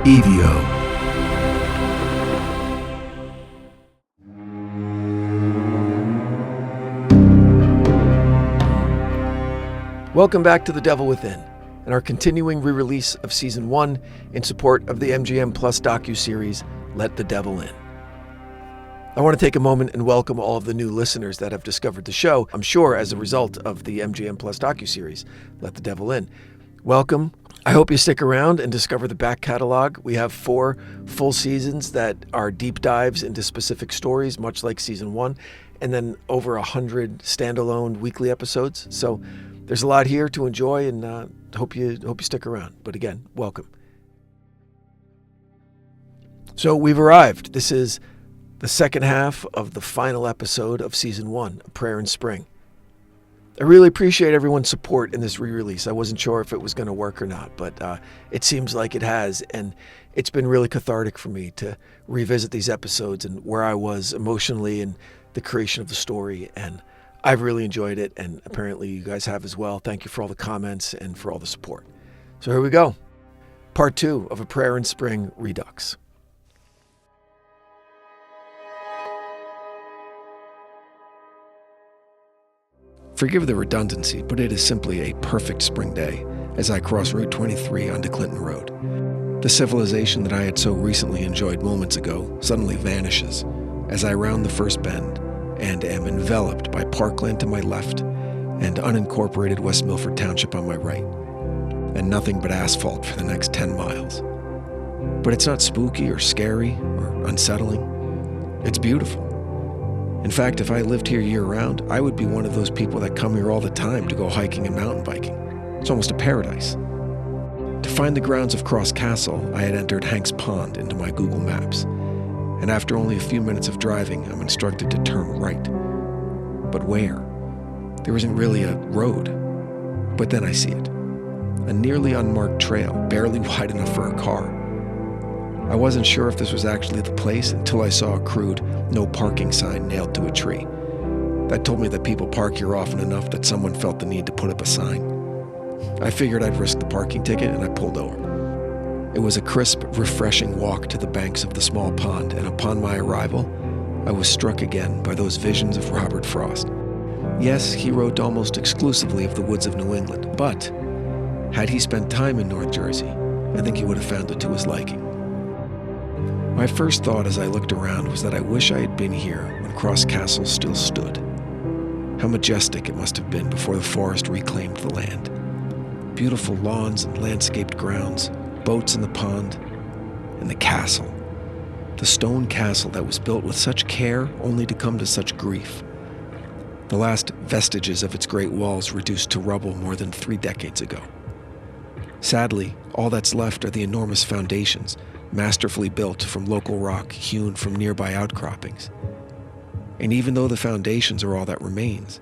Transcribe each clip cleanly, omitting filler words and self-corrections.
Evio. Welcome back to The Devil Within, and our continuing re-release of Season 1 in support of the MGM Plus docu-series, Let the Devil In. I want to take a moment and welcome all of the new listeners that have discovered the show, I'm sure as a result of the MGM Plus docu-series, Let the Devil In. Welcome. I hope you stick around and discover the back catalog. We have 4 full seasons that are deep dives into specific stories, much like Season 1, and then over 100 standalone weekly episodes. So there's a lot here to enjoy, and hope you stick around. But again, welcome. So we've arrived. This is the second half of the final episode of Season 1, A Prayer in Spring. I really appreciate everyone's support in this re-release. I wasn't sure if it was going to work or not, but it seems like it has, and it's been really cathartic for me to revisit these episodes and where I was emotionally in the creation of the story, and I've really enjoyed it, and apparently you guys have as well. Thank you for all the comments and for all the support. So here we go. Part 2 of A Prayer in Spring, Redux. Forgive the redundancy, but it is simply a perfect spring day as I cross Route 23 onto Clinton Road. The civilization that I had so recently enjoyed moments ago suddenly vanishes as I round the first bend and am enveloped by parkland to my left and unincorporated West Milford Township on my right, and nothing but asphalt for the next 10 miles. But it's not spooky or scary or unsettling. It's beautiful. In fact, if I lived here year-round, I would be one of those people that come here all the time to go hiking and mountain biking. It's almost a paradise. To find the grounds of Cross Castle, I had entered Hank's Pond into my Google Maps, and after only a few minutes of driving, I'm instructed to turn right. But where? There isn't really a road. But then I see it. A nearly unmarked trail, barely wide enough for a car. I wasn't sure if this was actually the place until I saw a crude "no parking" sign nailed to a tree. That told me that people park here often enough that someone felt the need to put up a sign. I figured I'd risk the parking ticket, and I pulled over. It was a crisp, refreshing walk to the banks of the small pond, and upon my arrival, I was struck again by those visions of Robert Frost. Yes, he wrote almost exclusively of the woods of New England, but had he spent time in North Jersey, I think he would have found it to his liking. My first thought as I looked around was that I wish I had been here when Cross Castle still stood. How majestic it must have been before the forest reclaimed the land. Beautiful lawns and landscaped grounds, boats in the pond, and the castle. The stone castle that was built with such care only to come to such grief. The last vestiges of its great walls reduced to rubble more than 3 decades ago. Sadly, all that's left are the enormous foundations, masterfully built from local rock hewn from nearby outcroppings. And even though the foundations are all that remains,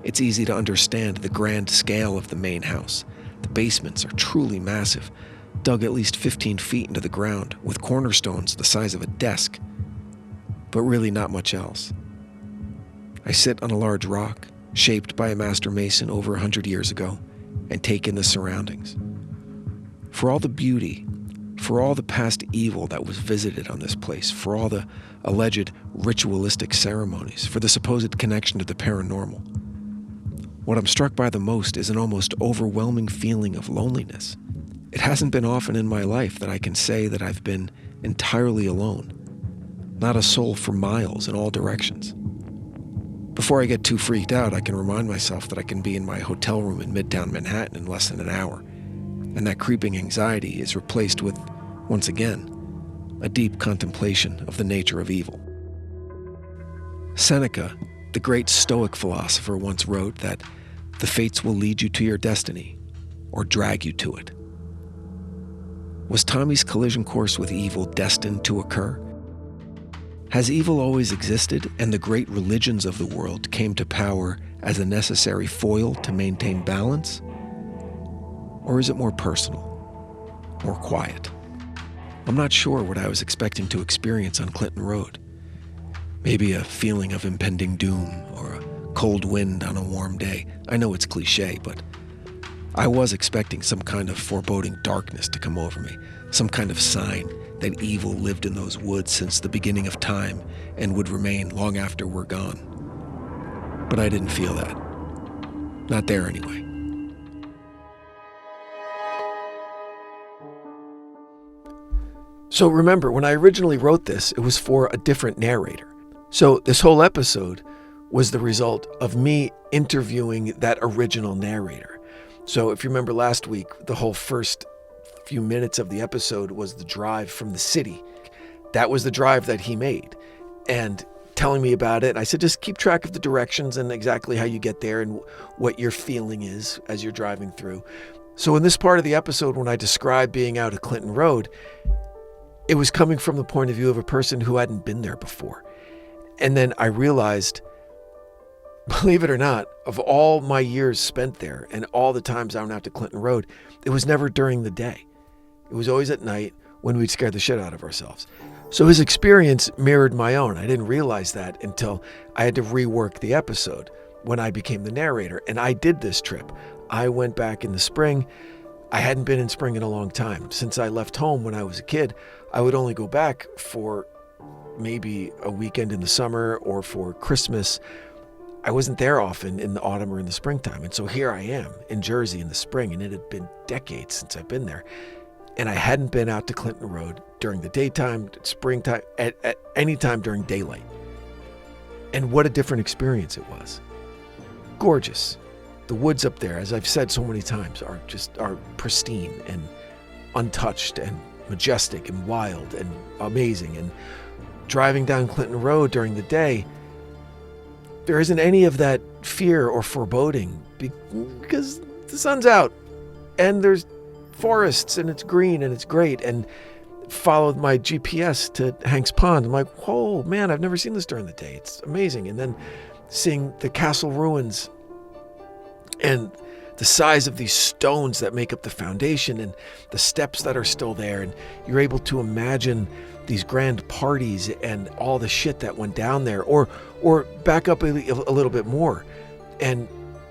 it's easy to understand the grand scale of the main house. The basements are truly massive, dug at least 15 feet into the ground, with cornerstones the size of a desk, but really not much else. I sit on a large rock, shaped by a master mason over 100 years ago, and take in the surroundings. For all the beauty, for all the past evil that was visited on this place, for all the alleged ritualistic ceremonies, for the supposed connection to the paranormal, what I'm struck by the most is an almost overwhelming feeling of loneliness. It hasn't been often in my life that I can say that I've been entirely alone. Not a soul for miles in all directions. Before I get too freaked out, I can remind myself that I can be in my hotel room in Midtown Manhattan in less than an hour, and that creeping anxiety is replaced with, once again, a deep contemplation of the nature of evil. Seneca, the great Stoic philosopher, once wrote that the fates will lead you to your destiny or drag you to it. Was Tommy's collision course with evil destined to occur? Has evil always existed and the great religions of the world came to power as a necessary foil to maintain balance? Or is it more personal, more quiet? I'm not sure what I was expecting to experience on Clinton Road. Maybe a feeling of impending doom or a cold wind on a warm day. I know it's cliche, but I was expecting some kind of foreboding darkness to come over me, some kind of sign that evil lived in those woods since the beginning of time and would remain long after we're gone. But I didn't feel that. Not there anyway. So remember, when I originally wrote this, it was for a different narrator. So this whole episode was the result of me interviewing that original narrator. So if you remember last week, the whole first few minutes of the episode was the drive from the city. That was the drive that he made. And telling me about it, I said, just keep track of the directions and exactly how you get there and what your feeling is as you're driving through. So in this part of the episode, when I described being out at Clinton Road, it was coming from the point of view of a person who hadn't been there before. And then I realized, believe it or not, of all my years spent there and all the times I went out to Clinton Road, it was never during the day. It was always at night when we'd scare the shit out of ourselves. So his experience mirrored my own. I didn't realize that until I had to rework the episode when I became the narrator. And I did this trip. I went back in the spring. I hadn't been in spring in a long time. Since I left home when I was a kid, I would only go back for maybe a weekend in the summer or for Christmas. I wasn't there often in the autumn or in the springtime. And so here I am in Jersey in the spring, and it had been decades since I've been there. And I hadn't been out to Clinton Road during the daytime, springtime, at any time during daylight. And what a different experience it was. Gorgeous. The woods up there, as I've said so many times, are pristine and untouched and majestic and wild and amazing. And driving down Clinton Road during the day, there isn't any of that fear or foreboding because the sun's out and there's forests and it's green and it's great. And followed my GPS to Hanks Pond. I'm like, oh man, I've never seen this during the day. It's amazing. And then seeing the castle ruins and the size of these stones that make up the foundation and the steps that are still there. And you're able to imagine these grand parties and all the shit that went down there, or back up a little bit more, and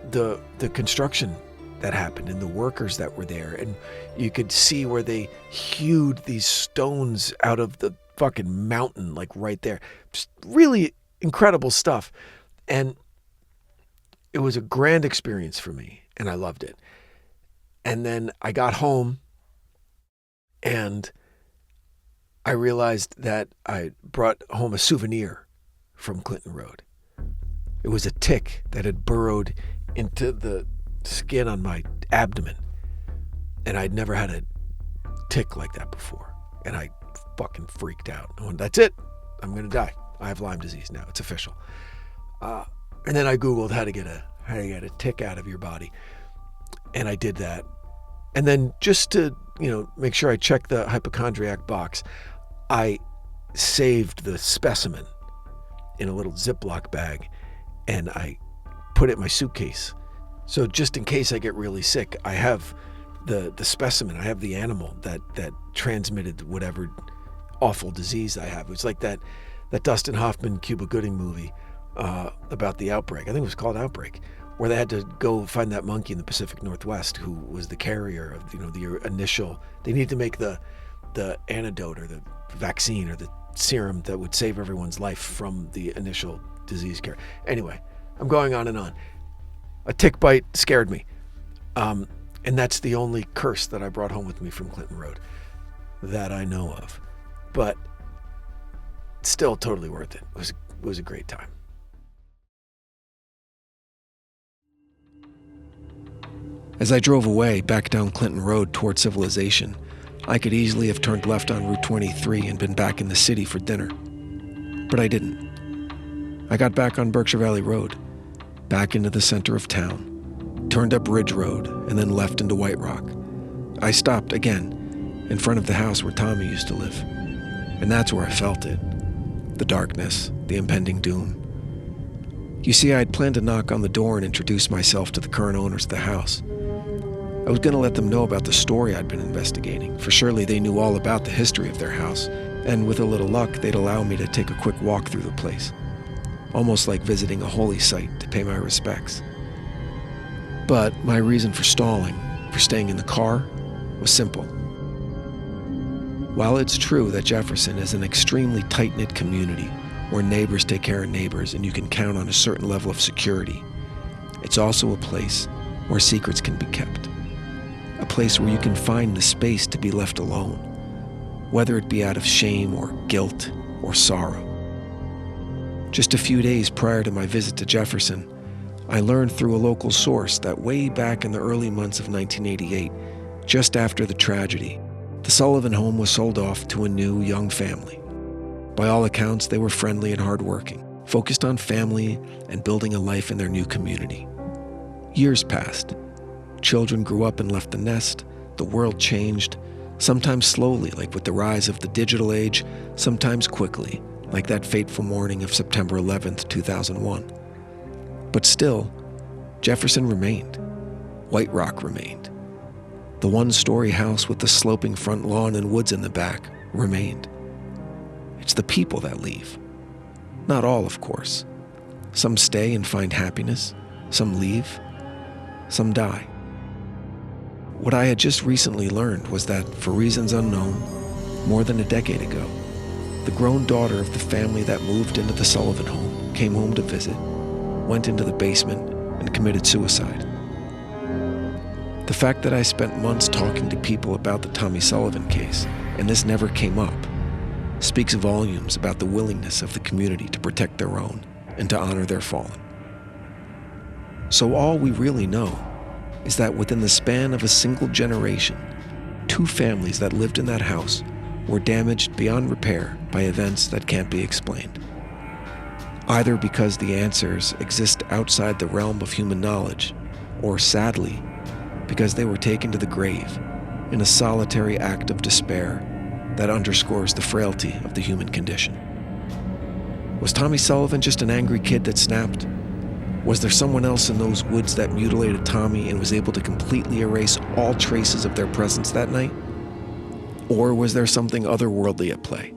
the construction that happened and the workers that were there, and you could see where they hewed these stones out of the fucking mountain, like right there. Just really incredible stuff. And it was a grand experience for me, and I loved it. And then I got home and I realized that I brought home a souvenir from Clinton Road. It was a tick that had burrowed into the skin on my abdomen. And I'd never had a tick like that before. And I fucking freaked out. I went, that's it. I'm going to die. I have Lyme disease now. It's official. And then I Googled how to get a tick out of your body. And I did that. And then just to, make sure I checked the hypochondriac box, I saved the specimen in a little Ziploc bag and I put it in my suitcase. So just in case I get really sick, I have the specimen, I have the animal that transmitted whatever awful disease I have. It was like that Dustin Hoffman, Cuba Gooding movie about the outbreak. I think it was called Outbreak, where they had to go find that monkey in the Pacific Northwest who was the carrier of, the initial, they need to make the antidote or the vaccine or the serum that would save everyone's life from the initial disease care. Anyway, I'm going on and on. A tick bite scared me. And that's the only curse that I brought home with me from Clinton Road that I know of. But still totally worth it. It was a great time. As I drove away back down Clinton Road toward civilization, I could easily have turned left on Route 23 and been back in the city for dinner. But I didn't. I got back on Berkshire Valley Road, back into the center of town, turned up Ridge Road, and then left into White Rock. I stopped again in front of the house where Tommy used to live. And that's where I felt it. The darkness, the impending doom. You see, I had planned to knock on the door and introduce myself to the current owners of the house. I was going to let them know about the story I'd been investigating, for surely they knew all about the history of their house, and with a little luck, they'd allow me to take a quick walk through the place, almost like visiting a holy site to pay my respects. But my reason for stalling for staying in the car was simple. While it's true that Jefferson is an extremely tight-knit community where neighbors take care of neighbors and you can count on a certain level of security, it's also a place where secrets can be kept. A place where you can find the space to be left alone, whether it be out of shame or guilt or sorrow. Just a few days prior to my visit to Jefferson, I learned through a local source that way back in the early months of 1988, just after the tragedy, the Sullivan home was sold off to a new young family. By all accounts, they were friendly and hardworking, focused on family and building a life in their new community. Years passed. Children grew up and left the nest. The world changed, sometimes slowly, like with the rise of the digital age, sometimes quickly, like that fateful morning of September 11th, 2001. But still, Jefferson remained. White Rock remained. The one-story house with the sloping front lawn and woods in the back remained. It's the people that leave. Not all, of course. Some stay and find happiness. Some leave. Some die. What I had just recently learned was that, for reasons unknown, more than a decade ago, the grown daughter of the family that moved into the Sullivan home came home to visit, went into the basement, and committed suicide. The fact that I spent months talking to people about the Tommy Sullivan case, and this never came up, speaks volumes about the willingness of the community to protect their own and to honor their fallen. So all we really know is that within the span of a single generation, 2 families that lived in that house were damaged beyond repair by events that can't be explained. Either because the answers exist outside the realm of human knowledge, or sadly, because they were taken to the grave in a solitary act of despair that underscores the frailty of the human condition. Was Tommy Sullivan just an angry kid that snapped? Was there someone else in those woods that mutilated Tommy and was able to completely erase all traces of their presence that night? Or was there something otherworldly at play?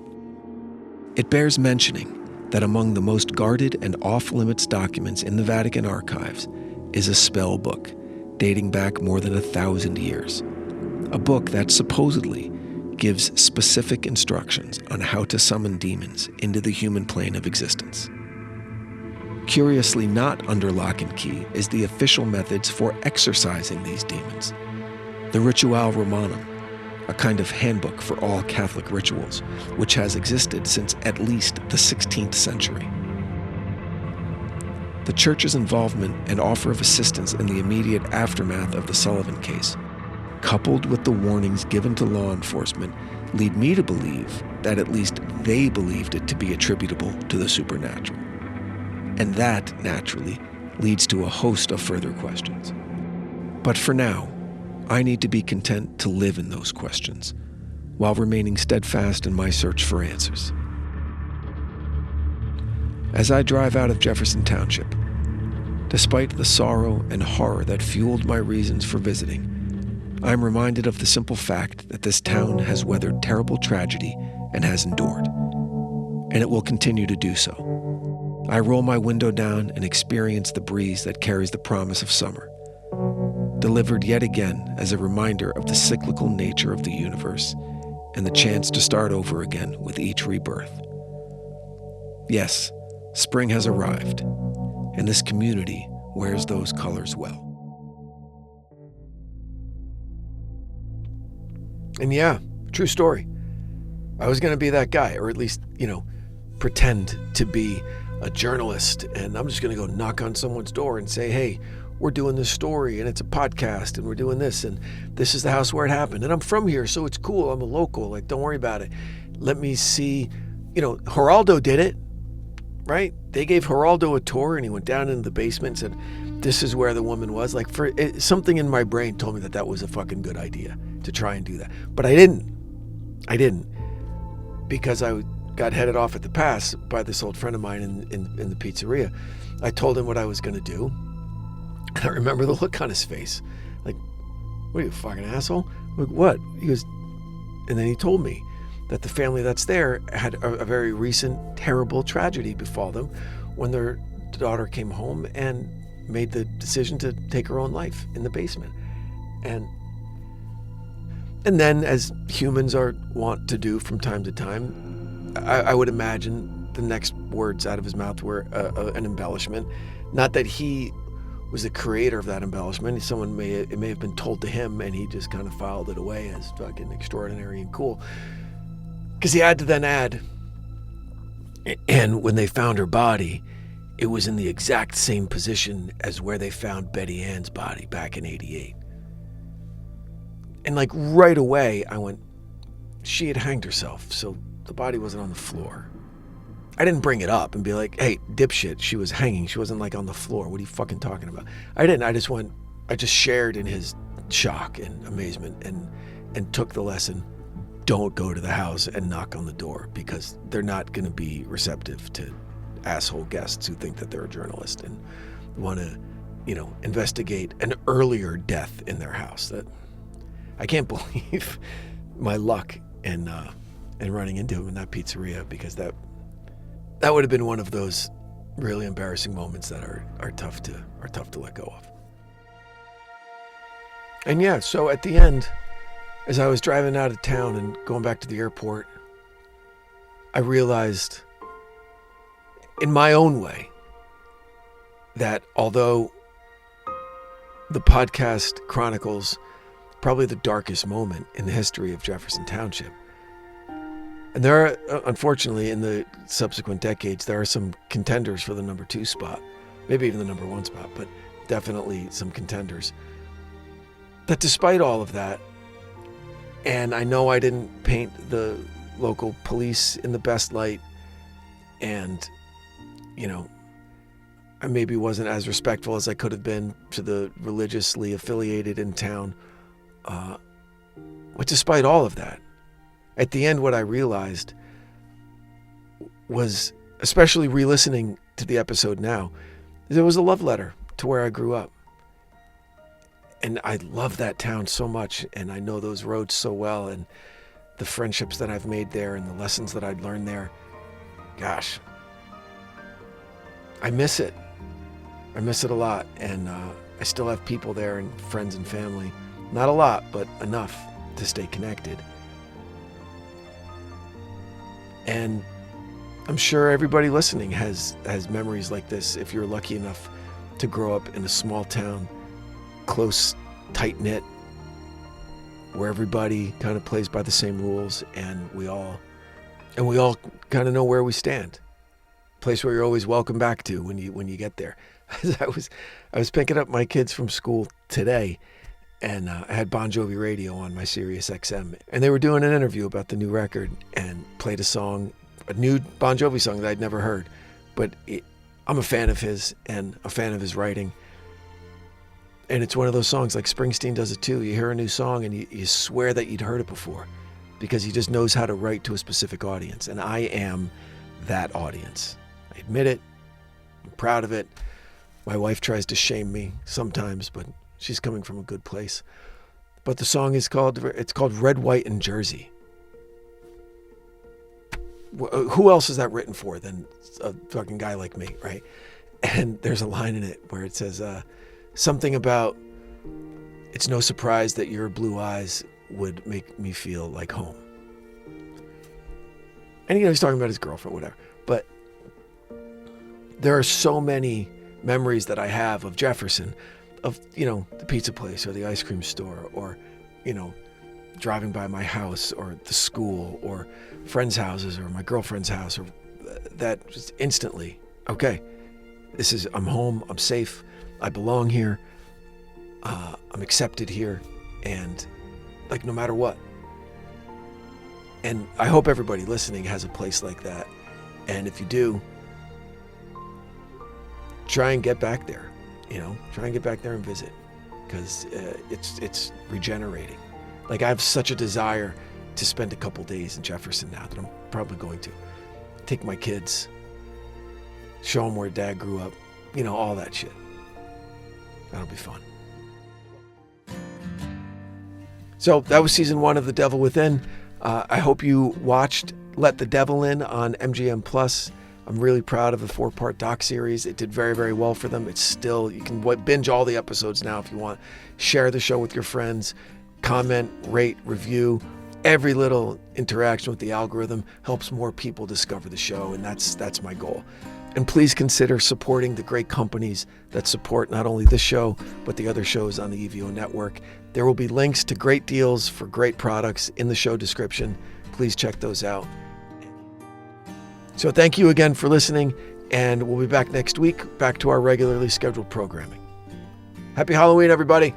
It bears mentioning that among the most guarded and off-limits documents in the Vatican archives is a spell book dating back more than 1,000 years. A book that supposedly gives specific instructions on how to summon demons into the human plane of existence. Curiously, not under lock and key is the official methods for exorcising these demons. The Ritual Romanum, a kind of handbook for all Catholic rituals, which has existed since at least the 16th century. The Church's involvement and offer of assistance in the immediate aftermath of the Sullivan case, coupled with the warnings given to law enforcement, lead me to believe that at least they believed it to be attributable to the supernatural. And that, naturally, leads to a host of further questions. But for now, I need to be content to live in those questions, while remaining steadfast in my search for answers. As I drive out of Jefferson Township, despite the sorrow and horror that fueled my reasons for visiting, I'm reminded of the simple fact that this town has weathered terrible tragedy and has endured, and it will continue to do so. I roll my window down and experience the breeze that carries the promise of summer, delivered yet again as a reminder of the cyclical nature of the universe and the chance to start over again with each rebirth. Yes, spring has arrived, and this community wears those colors well. And yeah, true story. I was going to be that guy, or at least, pretend to be a journalist, and I'm just going to go knock on someone's door and say, hey, we're doing this story, and it's a podcast, and we're doing this, and this is the house where it happened, and I'm from here, so it's cool, I'm a local, don't worry about it. Let me see, Geraldo did it, right? They gave Geraldo a tour, and he went down into the basement and said, this is where the woman was. Something in my brain told me that was a fucking good idea to try and do that. But I didn't, because I got headed off at the pass by this old friend of mine in the pizzeria. I told him what I was going to do. And I remember the look on his face. Like, what are you, a fucking asshole? Like, what? He goes, and then he told me that the family that's there had a very recent terrible tragedy befall them when their daughter came home and made the decision to take her own life in the basement. And And then, as humans are wont to do from time to time, I would imagine the next words out of his mouth were an embellishment. Not that he was the creator of that embellishment. It may have been told to him, and he just kind of filed it away as fucking extraordinary and cool. Because he had to then add, and when they found her body, it was in the exact same position as where they found Betty Ann's body back in '88. And like right away, I went, she had hanged herself, so the body wasn't on the floor. I didn't bring it up and be like, hey, dipshit, she was hanging. She wasn't like on the floor. What are you fucking talking about? I didn't. I just shared in his shock and amazement and took the lesson. Don't go to the house and knock on the door, because they're not going to be receptive to asshole guests who think that they're a journalist and want to, investigate an earlier death in their house. That I can't believe my luck in running into him in that pizzeria, because that would have been one of those really embarrassing moments that are tough to let go of. And yeah, so at the end, as I was driving out of town and going back to the airport, I realized in my own way that although the podcast chronicles probably the darkest moment in the history of Jefferson Township, and there are, unfortunately, in the subsequent decades, there are some contenders for the number 2 spot, maybe even the number 1 spot, but definitely some contenders. That despite all of that, and I know I didn't paint the local police in the best light, and, I maybe wasn't as respectful as I could have been to the religiously affiliated in town, but despite all of that, at the end, what I realized was, especially re-listening to the episode now, there was a love letter to where I grew up. And I love that town so much, and I know those roads so well, and the friendships that I've made there and the lessons that I'd learned there. Gosh, I miss it. I miss it a lot, and I still have people there and friends and family. Not a lot, but enough to stay connected. And I'm sure everybody listening has memories like this if you're lucky enough to grow up in a small town, close, tight-knit, where everybody kind of plays by the same rules, and we all kind of know where we stand. Place where you're always welcome back to when you get there. I was picking up my kids from school today, and I had Bon Jovi radio on my Sirius XM, and they were doing an interview about the new record and played a new Bon Jovi song that I'd never heard, but I'm a fan of his and a fan of his writing. And it's one of those songs, like Springsteen does it too. You hear a new song and you swear that you'd heard it before, because he just knows how to write to a specific audience. And I am that audience. I admit it. I'm proud of it. My wife tries to shame me sometimes, but she's coming from a good place. But the song is called Red, White, and Jersey. Who else is that written for than a fucking guy like me, right? And there's a line in it where it says, something about, it's no surprise that your blue eyes would make me feel like home. And he's talking about his girlfriend, whatever. But there are so many memories that I have of Jefferson, of, the pizza place or the ice cream store, or, driving by my house or the school or friends' houses or my girlfriend's house, or that just instantly, okay, I'm home, I'm safe, I belong here, I'm accepted here, and like no matter what. And I hope everybody listening has a place like that. And if you do, try and get back there, try and get back there and visit, because it's regenerating. Like, I have such a desire to spend a couple days in Jefferson now that I'm probably going to take my kids, show them where Dad grew up, all that shit. That'll be fun. So that was season 1 of The Devil Within. I hope you watched Let the Devil In on MGM Plus. I'm really proud of the 4-part doc series. It did very, very well for them. It's still, you can binge all the episodes now if you want. Share the show with your friends. comment, rate, review. Every little interaction with the algorithm helps more people discover the show, and that's my goal. And please consider supporting the great companies that support not only this show, but the other shows on the Evio network. There will be links to great deals for great products in the show description. Please check those out. So thank you again for listening, and we'll be back next week, back to our regularly scheduled programming. Happy Halloween, everybody.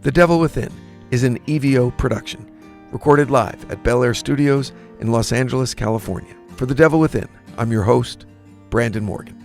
The Devil Within is an Evio production, recorded live at Bel Air Studios in Los Angeles, California. For The Devil Within, I'm your host, Branden Morgan.